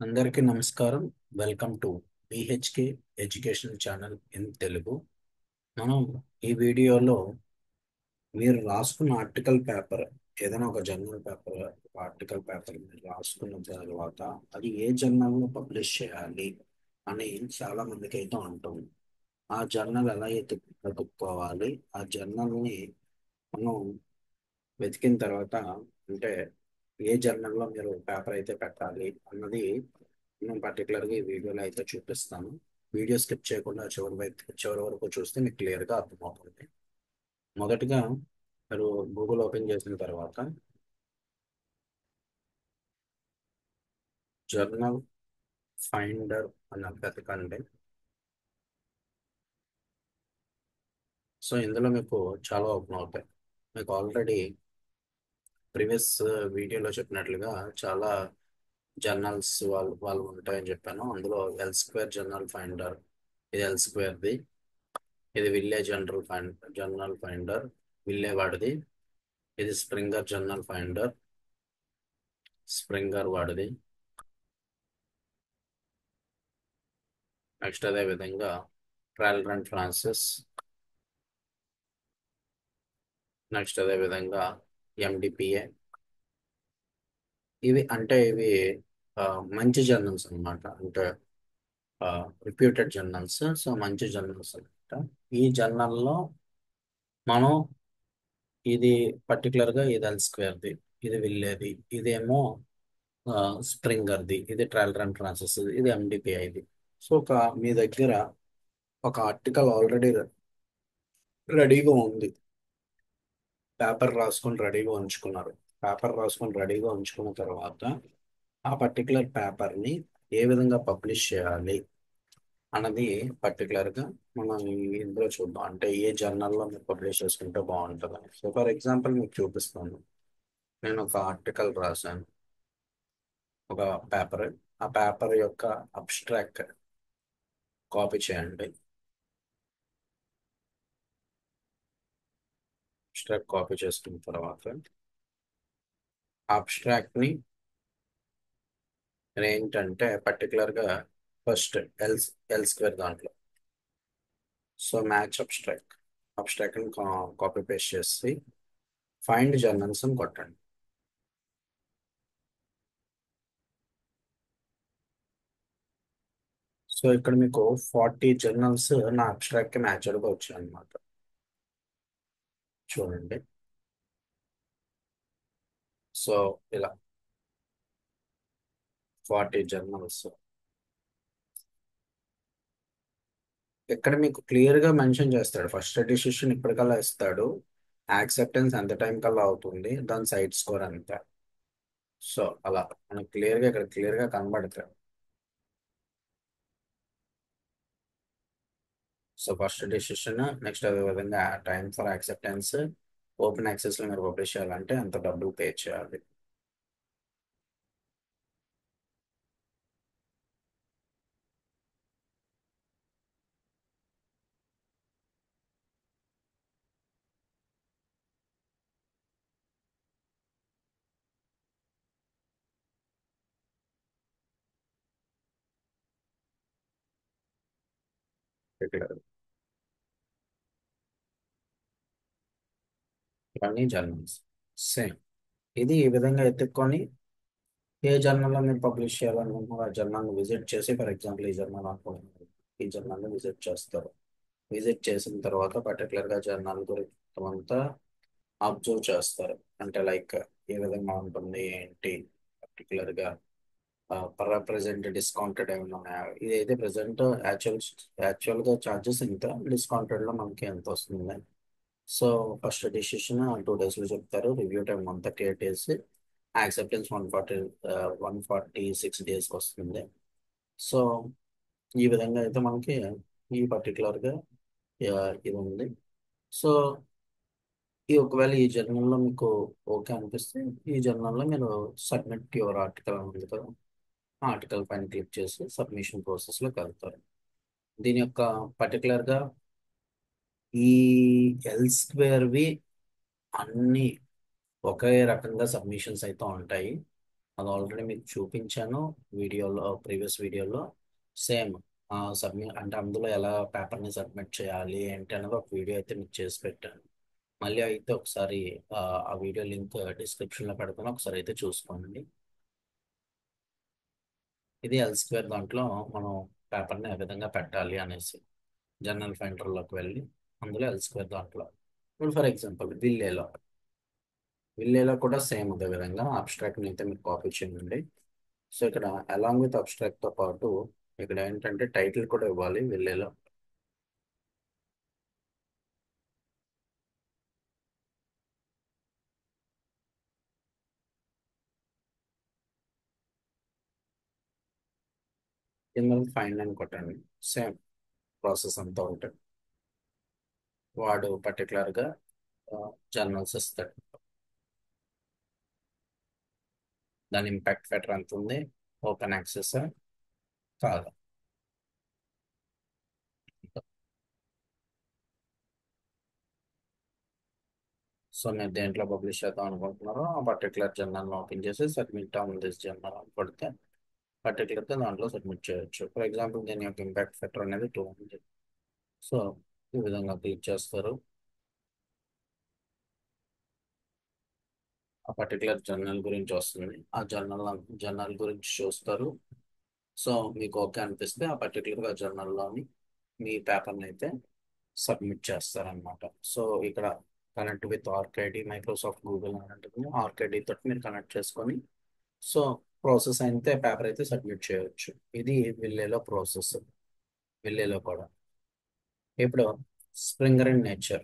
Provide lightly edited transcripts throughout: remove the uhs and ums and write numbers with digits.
అందరికీ నమస్కారం. Welcome to BHK education channel in Telugu. మనం ఈ వీడియోలో మీరు రాసుకున్న ఆర్టికల్ పేపర్, ఏదైనా ఒక జర్నల్ పేపర్, ఆర్టికల్ పేపర్ మీరు రాసుకున్న తర్వాత అది ఏ జర్నల్లో పబ్లిష్ చేయాలి అని చాలా మందికి అయితే ఉంటుంది. ఆ జర్నల్ ఎలా వెతుక్కోవాలి, ఆ జర్నల్ని మనం వెతికిన తర్వాత అంటే ఏ జర్నల్లో మీరు పేపర్ అయితే పెట్టాలి అన్నది నేను పర్టికులర్గా ఈ వీడియోలో అయితే చూపిస్తాను. వీడియో స్కిప్ చేయకుండా చివరి వరకు చూస్తే మీకు క్లియర్గా అర్థమవుతుంది. మొదటిగా మీరు గూగుల్ ఓపెన్ చేసిన తర్వాత జర్నల్ ఫైండర్ అని వెతకండి. సో ఇందులో మీకు చాలా ఓపెన్ అవుతాయి. మీకు ఆల్రెడీ ప్రీవియస్ వీడియోలో చెప్పినట్లుగా చాలా జర్నల్స్ వాళ్ళు ఉంటాయని చెప్పాను. అందులో ఎల్ స్క్వేర్ జర్నల్ ఫైండర్, ఇది ఎల్ స్క్వేర్ది. ఇది విల్లే జర్నల్ ఫైండర్, విల్లే వాడిది. ఇది స్ప్రింగర్ జర్నల్ ఫైండర్, స్ప్రింగర్ వాడిది. నెక్స్ట్ అదే విధంగా ట్రయల్ రన్ ఫ్రాన్సిస్. నెక్స్ట్ అదే విధంగా ఎండిపిఏ. ఇవి ఆ, మంచి జర్నల్స్ అన్నమాట. అంటే రిప్యూటెడ్ జర్నల్స్. సో మంచి జర్నల్స్ అన్నమాట. ఈ జర్నల్లో మనం ఇది పర్టికులర్గా ఇది ఎల్ స్క్వేర్ది, ఇది విల్లేది, ఇదేమో స్ప్రింగర్ది, ఇది ట్రయల్ రన్ ఫ్రాన్సిస్, ఇది ఎండిపిఐది. సో మీ దగ్గర ఒక ఆర్టికల్ ఆల్రెడీ రెడీగా ఉంది, పేపర్ రాసుకొని రెడీగా ఉంచుకున్నారు. పేపర్ రాసుకొని రెడీగా ఉంచుకున్న తర్వాత ఆ పర్టికులర్ పేపర్ని ఏ విధంగా పబ్లిష్ చేయాలి అన్నది పర్టికులర్గా మనం ఇందులో చూద్దాం. అంటే ఏ జర్నల్లో మీరు పబ్లిష్ చేసుకుంటే బాగుంటుందని. సో ఫర్ ఎగ్జాంపుల్ మీకు చూపిస్తాను. నేను ఒక ఆర్టికల్ రాశాను, ఒక పేపర్. ఆ పేపర్ యొక్క అబ్స్ట్రాక్ట్ కాపీ చేయండి. అబ్స్ట్రాక్ట్ కాపీ చేసుకున్న తర్వాత అబ్స్ట్రాక్ట్ ని నేను ఏంటంటే పర్టికులర్గా ఫస్ట్ ఎల్ ఎల్ స్క్వేర్ దాంట్లో సో మ్యాచ్ అబ్స్ట్రాక్ట్ ని కాపీ పేస్ట్ చేసి ఫైండ్ జర్నల్స్ అని కొట్టండి. సో ఇక్కడ మీకు 40 జర్నల్స్ నా అబ్స్ట్రాక్ట్ కి మ్యాచ్ గా వచ్చాయి అనమాట. చూడండి. సో ఇలా 40 జర్నల్స్ ఇక్కడ మీకు క్లియర్ గా మెన్షన్ చేస్తాడు. ఫస్ట్ డిసిషన్ ఇప్పటికల్లా ఇస్తాడు, యాక్సెప్టెన్స్ ఎంత టైం కల్లా అవుతుంది, దాని సైడ్ స్కోర్ ఎంత. సో అలా మనకు క్లియర్ గా కనబడతాయి. సో ఫస్ట్ డిసిషన్, నెక్స్ట్ అదే విధంగా time for acceptance, open access లో మీరు పబ్లిష్ చేయాలంటే ఎంత డబ్బులు పే చేయాలి. ఇవన్నీ జర్నల్స్ సేమ్. ఇది ఈ విధంగా ఎత్తుక్కొని ఏ జర్నల్లో మీరు పబ్లిష్ చేయాలనుకుంటున్నారో ఆ జర్నల్ విజిట్ చేసి, ఫర్ ఎగ్జాంపుల్ ఈ జర్నల్ అనుకుంటున్నారు, ఈ జర్నల్ విజిట్ చేస్తారు. విజిట్ చేసిన తర్వాత పర్టికులర్గా జర్నల్ గురించి అంతా అబ్జర్వ్ చేస్తారు. అంటే లైక్ ఏ విధంగా ఉంటుంది ఏంటి, పర్టికులర్గా ప్రజెంట్ డిస్కౌంటెడ్ ఏమైనా ఉన్నాయా, ఇదైతే ప్రజెంట్ యాక్చువల్గా ఛార్జెస్ ఇంత, డిస్కౌంటెడ్లో మనకి ఎంత వస్తుంది. సో ఫస్ట్ డిసిషన్ 2 days లో చెప్తారు, review time 138 days, acceptance 146 days వస్తుంది. సో ఈ విధంగా అయితే మనకి ఈ పర్టికులర్గా ఇది ఉంది. సో ఒకవేళ ఈ జర్నల్లో మీకు ఓకే అనిపిస్తే ఈ జర్నల్లో మీరు సబ్మిట్ యువర్ ఆర్టికల్ అని ఉంది కదా, ఆ ఆర్టికల్ పైన క్లిక్ చేసి సబ్మిషన్ ప్రాసెస్లోకి వెళ్తారు. దీని యొక్క పర్టికులర్గా ఈ ఎల్ స్క్వేర్వి అన్ని ఒకే రకంగా సబ్మిషన్స్ అయితే ఉంటాయి. అది ఆల్రెడీ మీకు చూపించాను వీడియోలో, ప్రీవియస్ వీడియోలో. సేమ్ సబ్మిట్ అంటే అందులో ఎలా పేపర్ని సబ్మిట్ చేయాలి ఏంటి అనేది ఒక వీడియో అయితే మీకు చేసి పెట్టాను. మళ్ళీ అయితే ఒకసారి ఆ ఆ వీడియో లింక్ డిస్క్రిప్షన్లో పెడతాను, ఒకసారి అయితే చూసుకోండి. ఇది ఎల్ స్క్వేర్ దాంట్లో మనం పేపర్ని ఏ విధంగా పెట్టాలి అనేసి జర్నల్ ఫైండర్లోకి వెళ్ళి అందులో ఎల్ స్క్వేర్ దాంట్లో ఇప్పుడు ఫర్ ఎగ్జాంపుల్ విల్లేలో కూడా సేమ్ అదే విధంగా అబ్స్ట్రాక్ట్ని అయితే మీరు కాపీ చేయండి. సో ఇక్కడ అలాంగ్ విత్ అబ్స్ట్రాక్ట్తో పాటు ఇక్కడ ఏంటంటే టైటిల్ కూడా ఇవ్వాలి విల్లేలో. కింద ఫైండ్ అని కొట్టండి. సేమ్ ప్రాసెస్ అంతా ఉంటుంది. వాడు పర్టికులర్గా జర్నల్స్ ఇస్తాడు. దాని ఇంపాక్ట్ ఫ్యాక్టర్ ఎంత ఉంది, ఓపెన్ యాక్సెస్ కాదు. సో మీరు దేంట్లో పబ్లిష్ చేద్దాం అనుకుంటున్నారో ఆ పర్టికులర్ జర్నల్ ఓపెన్ చేసి సబ్మిట్ ఆన్ దిస్ జర్నల్ అని కొడితే పర్టికులర్గా దాంట్లో సబ్మిట్ చేయొచ్చు. ఫర్ ఎగ్జాంపుల్ దీని యొక్క ఇంపాక్ట్ ఫ్యాక్టర్ అనేది 200. సో ఈ విధంగా క్లిక్ చేస్తారు. ఆ పర్టికులర్ జర్నల్ గురించి వస్తుంది. ఆ జర్నల్ గురించి చూస్తారు. సో మీకు ఓకే అనిపిస్తే ఆ పర్టికులర్గా జర్నల్లోని మీ పేపర్ని అయితే సబ్మిట్ చేస్తారనమాట. సో ఇక్కడ connect with RKD Microsoft Google అని ఉంటుంది. ఆర్కేడి తోటి మీరు కనెక్ట్ చేసుకొని సో ప్రాసెస్ అయితే పేపర్ అయితే సబ్మిట్ చేయొచ్చు. ఇది విల్లేలో ప్రాసెస్. విల్లేలో కూడా ఇప్పుడు Springer and nature.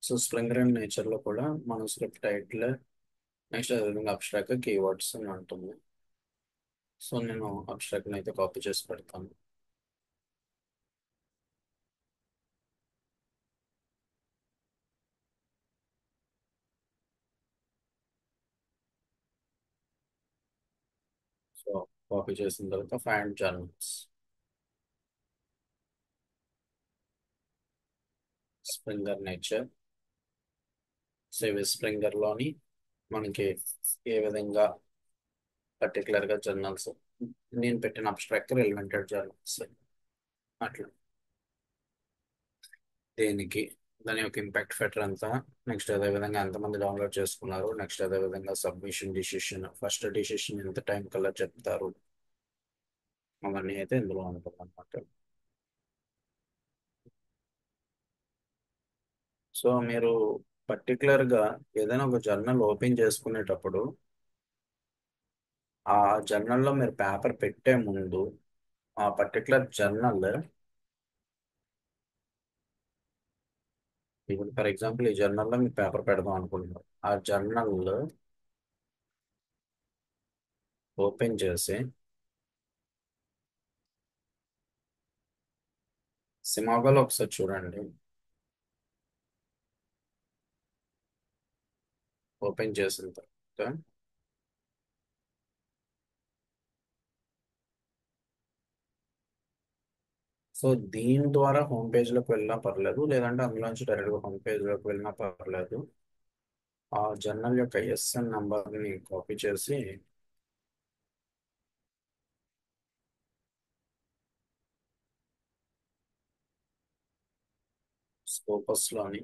So Springer and నేచర్లో కూడా మనం స్క్రిప్ట్ టైటిల్ నెక్స్ట్ అదేవిధంగా అబ్స్ట్రాక్ట్ కీవర్డ్స్ అని ఉంటుంది. సో నేను అబ్స్ట్రాక్ట్ని అయితే కాపీ చేసి పెడతాను. సో కాపీ చేసిన తర్వాత find journals, Springer nature. So ఇవి స్ప్రింగర్లోని మనకి ఏ విధంగా పర్టికులర్గా జర్నల్స్, నేను పెట్టిన అబ్స్ట్రాక్ట్ రిలవెంటెడ్ జర్నల్స్ అట్లా దేనికి దాని యొక్క ఇంపాక్ట్ ఫ్యాక్టర్ అంతా, నెక్స్ట్ అదే విధంగా ఎంతమంది డౌన్లోడ్ చేసుకున్నారు, నెక్స్ట్ అదే విధంగా సబ్మిషన్ డిసిషన్, ఫస్ట్ డిసిషన్ ఎంత టైం కల్లా చెప్తారు, అవన్నీ అయితే ఇందులో ఉంటుంది అనమాట. సో మీరు పర్టికులర్గా ఏదైనా ఒక జర్నల్ ఓపెన్ చేసుకునేటప్పుడు ఆ జర్నల్లో మీరు పేపర్ పెట్టే ముందు ఆ పర్టికులర్ జర్నల్, ఇప్పుడు ఫర్ ఎగ్జాంపుల్ ఈ జర్నల్లో మీరు పేపర్ పెడదాం అనుకుంటున్నారు, ఆ జర్నల్ ఓపెన్ చేసి సిమాగోలో ఒకసారి చూడండి. ఓపెన్ చేసిన తర్వాత సో దీని ద్వారా హోమ్ పేజ్లోకి వెళ్ళినా పర్లేదు, లేదంటే అందులోంచి డైరెక్ట్గా హోమ్ పేజ్లోకి వెళ్ళినా పర్లేదు. ఆ జర్నల్ యొక్క ఎస్ఎన్ నంబర్ని కాపీ చేసి స్కోపస్లోని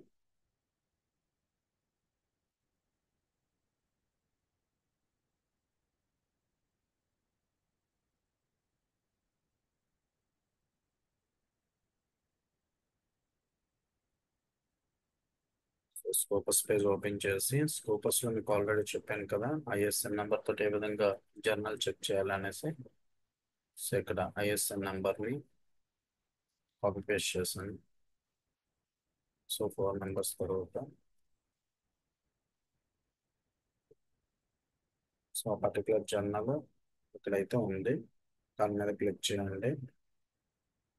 స్కోపస్ పేజ్ ఓపెన్ చేసి స్కోపస్లో మీకు ఆల్రెడీ చెప్పాను కదా ఐఎస్ఎన్ నెంబర్ తోటి ఏ విధంగా జర్నల్ చెక్ చేయాలనేసి. సో ఇక్కడ ఐఎస్ఎన్ నెంబర్ని కాపీ పేస్ట్ చేశాను. సో 4 నెంబర్స్ తర్వాత సో ఆ పర్టికులర్ జర్నల్ ఇక్కడైతే ఉంది, దాని మీద క్లిక్ చేయండి.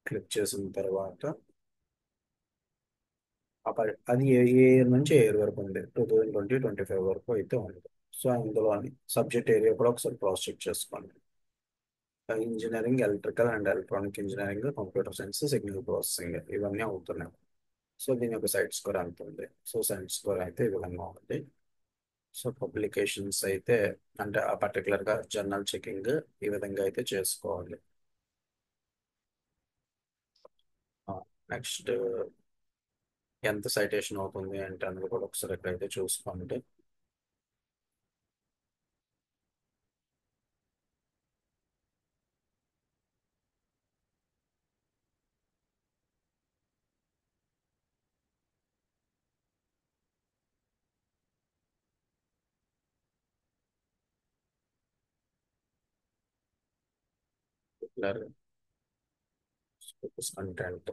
క్లిక్ చేసిన తర్వాత అది ఏ ఇయర్ నుంచి ఏ ఇయర్ వరకు ఉంది, 2020-25 వరకు అయితే ఉంది. సో అందులోని సబ్జెక్ట్ ఏరియా కూడా ఒకసారి క్రాస్ చెక్ చేసుకోండి. Engineering, electrical and electronic engineering, computer science, signal processing ఇవన్నీ అవుతున్నాయి. సో దీని యొక్క సైట్ స్కోర్ ఎంత ఉంది, సో సైట్ స్కోర్ అయితే ఈ విధంగా ఉంది. సో పబ్లికేషన్స్ అయితే అంటే ఆ పర్టికులర్గా జర్నల్ చెకింగ్ ఈ విధంగా అయితే చేసుకోవాలి. నెక్స్ట్ ఎంత సైటేషన్ అవుతుంది అంటే అందులో కూడా ఒకసారి ఎక్కడైతే చూసుకోండి. కంటెంట్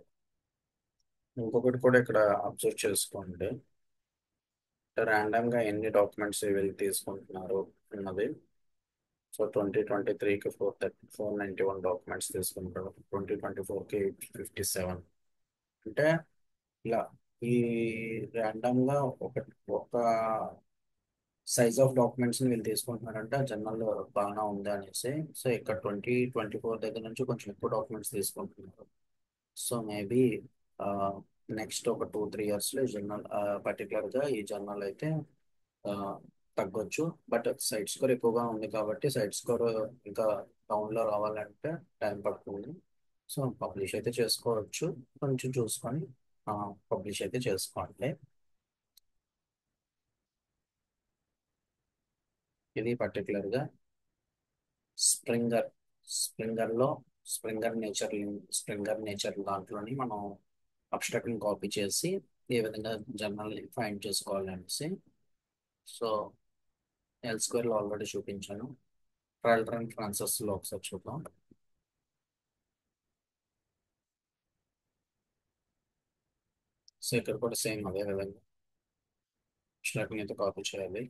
ఇంకొకటి కూడా ఇక్కడ అబ్జర్వ్ చేసుకోండి. ర్యాండమ్ గా ఎన్ని డాక్యుమెంట్స్ వీళ్ళు తీసుకుంటున్నారు అన్నది. సో 2023కి 491 డాక్యుమెంట్స్ తీసుకుంటారు, 2024కి 57. అంటే ఇలా ఈ ర్యాండమ్ గా ఒక ఒక సైజ్ ఆఫ్ డాక్యుమెంట్స్ ని వీళ్ళు తీసుకుంటున్నారంటే ఆ జర్నల్ బాగానే ఉంది అనేసి. సో ఇక్కడ 2024 దగ్గర నుంచి కొంచెం ఎక్కువ డాక్యుమెంట్స్ తీసుకుంటున్నారు. సో మేబీ నెక్స్ట్ ఒక 2-3 ఇయర్స్లో జర్నల్ పర్టికులర్గా ఈ జర్నల్ అయితే ఆ, తగ్గొచ్చు. బట్ సైట్ స్కోర్ ఎక్కువగా ఉంది కాబట్టి సైట్ స్కోర్ ఇంకా డౌన్లో రావాలంటే టైం పడుతుంది. సో పబ్లిష్ అయితే చేసుకోవచ్చు, కొంచెం చూసుకొని పబ్లిష్ అయితే చేసుకోండి. ఇది పర్టికులర్గా స్ప్రింగర్ స్ప్రింగర్లో స్ప్రింగర్ నేచర్ దాంట్లోని మనం అబ్స్ట్రాక్ట్ని కాపీ చేసి ఏ విధంగా జర్నల్ని ఫైండ్ చేసుకోవాలనేసి. సో ఎల్ స్క్వేర్లో ఆల్రెడీ చూపించాను. ట్రయల్ రన్ ఫ్రాన్సెస్లో ఒకసారి చూద్దాం. సో ఇక్కడ కూడా సేమ్ అదే విధంగా అబ్స్ట్రాక్ట్ని అయితే కాపీ చేయాలి.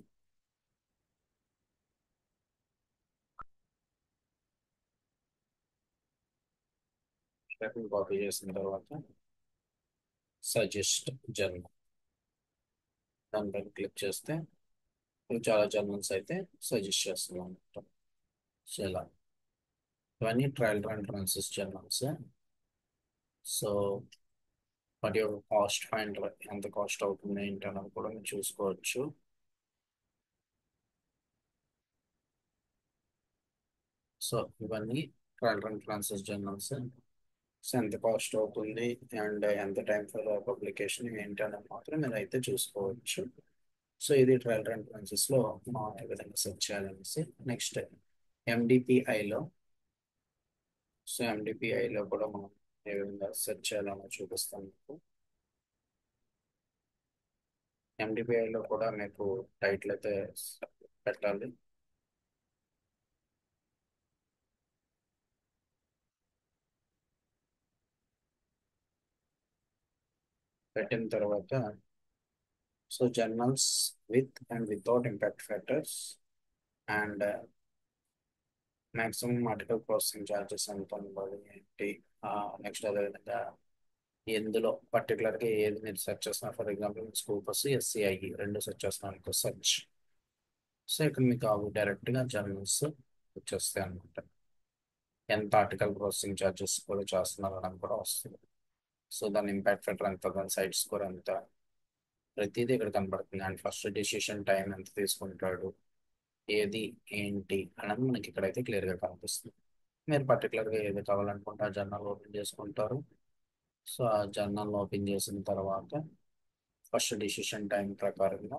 అబ్స్ట్రాక్ట్ని కాపీ చేసిన తర్వాత సజెస్ట్ జర్నల్ దానిపైన క్లిక్ చేస్తే ఇది చాలా జర్నల్స్ అయితే సజెస్ట్ చేస్తుంది అనమాట. సో ఇలా ఇవన్నీ trial run Frances journals. So వాటి యొక్క కాస్ట్ ఫైండ్ ఎంత కాస్ట్ అవుతుంది ఏంటి అన్నది కూడా మీరు చూసుకోవచ్చు. సో ఇవన్నీ trial run Frances journals. So ఎంత కాస్ట్ అవుతుంది అండ్ ఎంత టైం ఫర్ పబ్లికేషన్ ఏంటి అనేది మాత్రం మీరు అయితే చూసుకోవచ్చు. సో ఇది ట్రయల్ రన్ ఫ్రాన్సెస్లో మనం ఏ విధంగా సెర్చ్ చేయాలనేసి. నెక్స్ట్ ఎండిపిఐలో. సో ఎండిపిఐలో కూడా మనం ఏ విధంగా సెర్చ్ చేయాలనో చూపిస్తాం మీకు. ఎండిపిఐలో కూడా మీకు టైటిల్ అయితే పెట్టాలి. పెట్టిన తర్వాత so journals with and without impact factors and maximum article processing charges ఎంత ఉండాలి ఏంటి. నెక్స్ట్ అదేవిధంగా ఎందులో పర్టికులర్గా ఏది మీరు సెర్చ్ చేస్తున్నారు. ఫర్ ఎగ్జాంపుల్ స్కూల్ బస్సు ఎస్సీఐఈ రెండు సెర్చ్ చేస్తున్నాను అనుకో సెర్చ్. సో ఇక్కడ మీకు అవి డైరెక్ట్గా జర్నల్స్ వచ్చేస్తాయి అనమాట. ఎంత ఆర్టికల్ ప్రాసెసింగ్ ఛార్జెస్ కూడా చేస్తున్నారు అని కూడా వస్తుంది. సో దాని ఇంపాక్ట్ ఫ్యాక్టర్ ఎంత, దాని సైట్ స్కోర్ ఎంత, ప్రతిదీ ఇక్కడ కనబడుతుంది. అండ్ ఫస్ట్ డెసిషన్ టైం ఎంత తీసుకుంటాడు, ఏది ఏంటి అనేది మనకి ఇక్కడైతే క్లియర్గా కనిపిస్తుంది. మీరు పర్టికులర్గా ఏది కావాలనుకుంటే ఆ జర్నల్ ఓపెన్ చేసుకుంటారు. సో ఆ జర్నల్ ఓపెన్ చేసిన తర్వాత ఫస్ట్ డిసిషన్ టైం ప్రకారంగా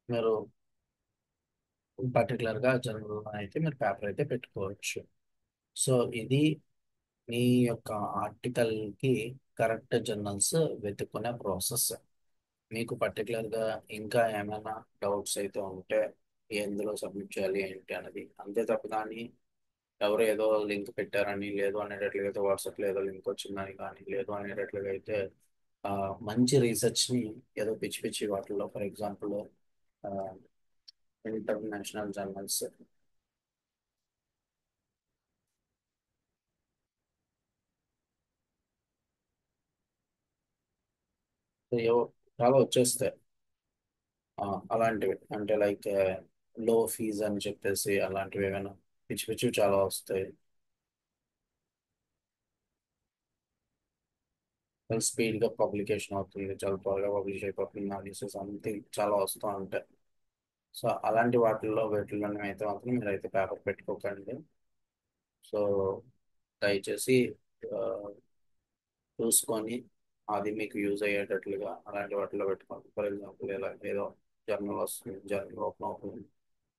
మీరు పర్టికులర్గా జర్నల్ అయితే మీరు పేపర్ అయితే పెట్టుకోవచ్చు. సో ఇది మీ యొక్క ఆర్టికల్కి కరెక్ట్ జర్నల్స్ వెతుక్కునే ప్రాసెస్. మీకు పర్టికులర్గా ఇంకా ఏమైనా డౌట్స్ అయితే ఉంటే ఎందులో సబ్మిట్ చేయాలి ఏంటి అనేది అంతే తప్ప కానీ ఎవరు ఏదో లింక్ పెట్టారని లేదు అనేటట్లుగా అయితే వాట్సాప్లో ఏదో లింక్ వచ్చిందని కానీ లేదు అనేటట్లుగా అయితే ఆ, మంచి రీసెర్చ్ని ఏదో పిచ్చి పిచ్చి వాటిల్లో ఫర్ ఎగ్జాంపుల్ ఇంటర్నేషనల్ జర్నల్స్ ఏవో చాలా వచ్చేస్తాయి. ఆ, అలాంటివి అంటే లైక్ లో ఫీజ్ అని చెప్పేసి అలాంటివి ఏమైనా పిచ్చి పిచ్చివి చాలా వస్తాయి. స్పీడ్గా పబ్లికేషన్ అవుతుంది, చాలా త్వరగా పబ్లిష్ అయిపోతుంది అనేసి సంథింగ్ చాలా వస్తూ ఉంటాయి. సో అలాంటి వీటిల్లోనే అయితే మాత్రం మీరైతే పేపర్ పెట్టుకోకండి. సో దయచేసి ఆ, చూసుకొని అది మీకు యూజ్ అయ్యేటట్లుగా అలాంటి వాటిలో పెట్టుకోండి. ఫర్ ఎగ్జాంపుల్ ఇలా ఏదో జర్నల్ వస్తుంది, జర్నల్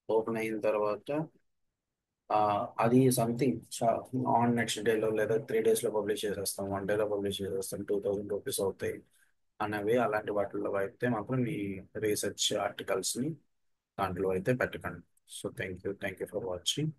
ఓపెన్ అయిన తర్వాత ఆ, అది సంథింగ్ ఆన్ నెక్స్ట్ డేలో లేదా 3 డేస్లో పబ్లిష్ చేసేస్తాం, 1 డేలో పబ్లిష్ చేసేస్తాం, 2000 రూపీస్ అవుతాయి అనేవి. అలాంటి వాటిల్లో అయితే మాత్రం మీ రీసెర్చ్ ఆర్టికల్స్ని దాంట్లో అయితే పెట్టకండి. So thank you for watching.